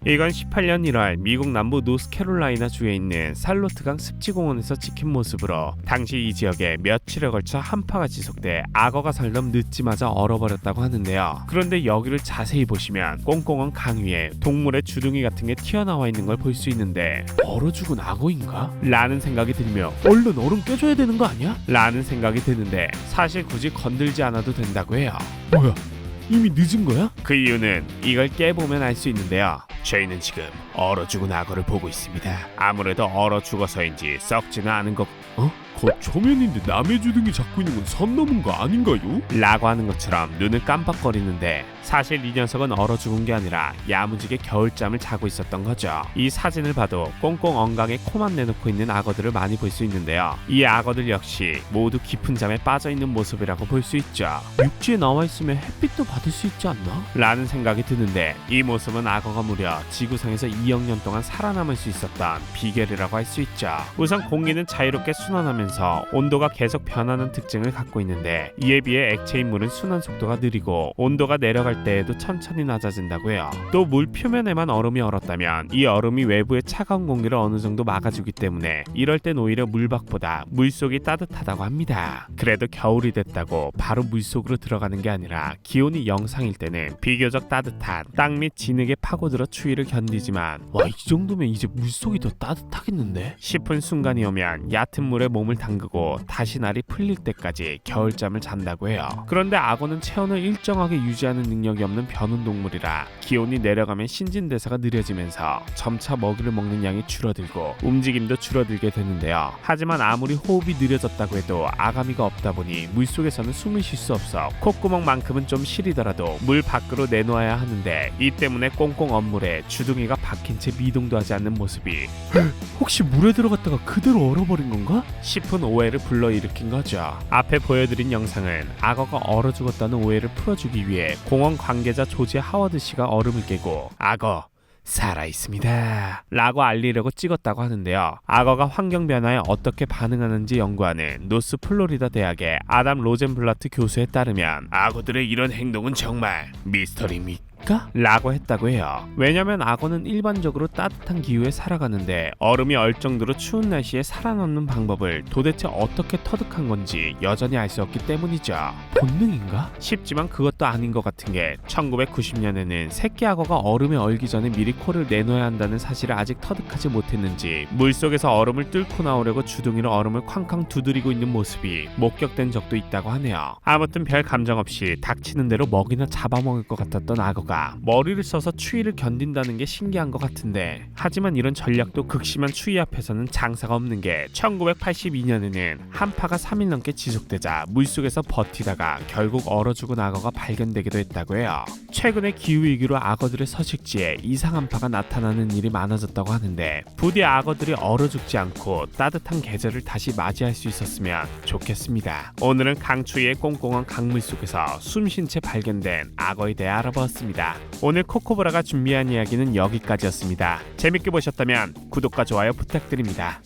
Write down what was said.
이건 18년 1월 미국 남부 노스캐롤라이나 주에 있는 살로트강 습지공원에서 찍힌 모습으로 당시 이 지역에 며칠에 걸쳐 한파가 지속돼 악어가 살던 늦지마자 얼어버렸다고 하는데요. 그런데 여기를 자세히 보시면 꽁꽁한 강 위에 동물의 주둥이 같은 게 튀어나와 있는 걸 볼 수 있는데 얼어 죽은 악어인가? 라는 생각이 들며 얼른 얼음 깨줘야 되는 거 아니야? 라는 생각이 드는데 사실 굳이 건들지 않아도 된다고 해요. 뭐야? 이미 늦은 거야? 그 이유는 이걸 깨보면 알 수 있는데요. 저희는 지금 얼어 죽은 악어를 보고 있습니다. 아무래도 얼어 죽어서인지 썩지는 않은 것. 거 초면인데 남의 주둥이 잡고 있는 건 선 넘은 거 아닌가요? 라고 하는 것처럼 눈을 깜빡거리는데 사실 이 녀석은 얼어 죽은 게 아니라 야무지게 겨울잠을 자고 있었던 거죠. 이 사진을 봐도 꽁꽁 엉강에 코만 내놓고 있는 악어들을 많이 볼 수 있는데요. 이 악어들 역시 모두 깊은 잠에 빠져 있는 모습이라고 볼 수 있죠. 육지에 나와 있으면 햇빛도 받을 수 있지 않나? 라는 생각이 드는데 이 모습은 악어가 무려 지구상에서 2억 년 동안 살아남을 수 있었던 비결이라고 할 수 있죠. 우선 공기는 자유롭게 순환하면서 온도가 계속 변하는 특징을 갖고 있는데 이에 비해 액체인 물은 순환 속도가 느리고 온도가 내려갈 때에도 천천히 낮아진다고 해요. 또 물 표면에만 얼음이 얼었다면 이 얼음이 외부의 차가운 공기를 어느 정도 막아주기 때문에 이럴 땐 오히려 물밖보다 물속이 따뜻하다고 합니다. 그래도 겨울이 됐다고 바로 물속으로 들어가는 게 아니라 기온이 영상일 때는 비교적 따뜻한 땅 밑 진흙에 파고들어 추위를 견디지만 와, 이 정도면 이제 물속이 더 따뜻하겠는데? 싶은 순간이 오면 얕은 물에 몸을 담그고 다시 날이 풀릴 때까지 겨울잠을 잔다고 해요. 그런데 악어는 체온을 일정하게 유지하는 능력이 없는 변온동물이라 기온이 내려가면 신진대사가 느려지면서 점차 먹이를 먹는 양이 줄어들고 움직임도 줄어들게 되는데요. 하지만 아무리 호흡이 느려졌다고 해도 아가미가 없다 보니 물속에서는 숨을 쉴 수 없어 콧구멍만큼은 좀 시리더라도 물 밖으로 내놓아야 하는데 이 때문에 꽁꽁 언 물에 주둥이가 박힌 채 미동도 하지 않는 모습이 혹시 물에 들어갔다가 그대로 얼어버린 건가? 싶은 오해를 불러일으킨 거죠. 앞에 보여드린 영상은 악어가 얼어 죽었다는 오해를 풀어주기 위해 공원 관계자 조지 하워드 씨가 얼음을 깨고 악어 살아있습니다 라고 알리려고 찍었다고 하는데요. 악어가 환경 변화에 어떻게 반응하는지 연구하는 노스 플로리다 대학의 아담 로젠블라트 교수에 따르면 악어들의 이런 행동은 정말 미스터리입니다 라고 했다고 해요. 왜냐면 악어는 일반적으로 따뜻한 기후에 살아가는데 얼음이 얼 정도로 추운 날씨에 살아남는 방법을 도대체 어떻게 터득한 건지 여전히 알 수 없기 때문이죠. 본능인가? 싶지만 그것도 아닌 것 같은 게 1990년에는 새끼 악어가 얼음에 얼기 전에 미리 코를 내놓아야 한다는 사실을 아직 터득하지 못했는지 물속에서 얼음을 뚫고 나오려고 주둥이로 얼음을 쾅쾅 두드리고 있는 모습이 목격된 적도 있다고 하네요. 아무튼 별 감정 없이 닥치는 대로 먹이나 잡아먹을 것 같았던 악어가 머리를 써서 추위를 견딘다는 게 신기한 것 같은데 하지만 이런 전략도 극심한 추위 앞에서는 장사가 없는 게 1982년에는 한파가 3일 넘게 지속되자 물속에서 버티다가 결국 얼어 죽은 악어가 발견되기도 했다고 해요. 최근에 기후위기로 악어들의 서식지에 이상한파가 나타나는 일이 많아졌다고 하는데 부디 악어들이 얼어 죽지 않고 따뜻한 계절을 다시 맞이할 수 있었으면 좋겠습니다. 오늘은 강추위의 꽁꽁한 강물 속에서 숨쉰 채 발견된 악어에 대해 알아보았습니다. 오늘 코코브라가 준비한 이야기는 여기까지였습니다. 재밌게 보셨다면 구독과 좋아요 부탁드립니다.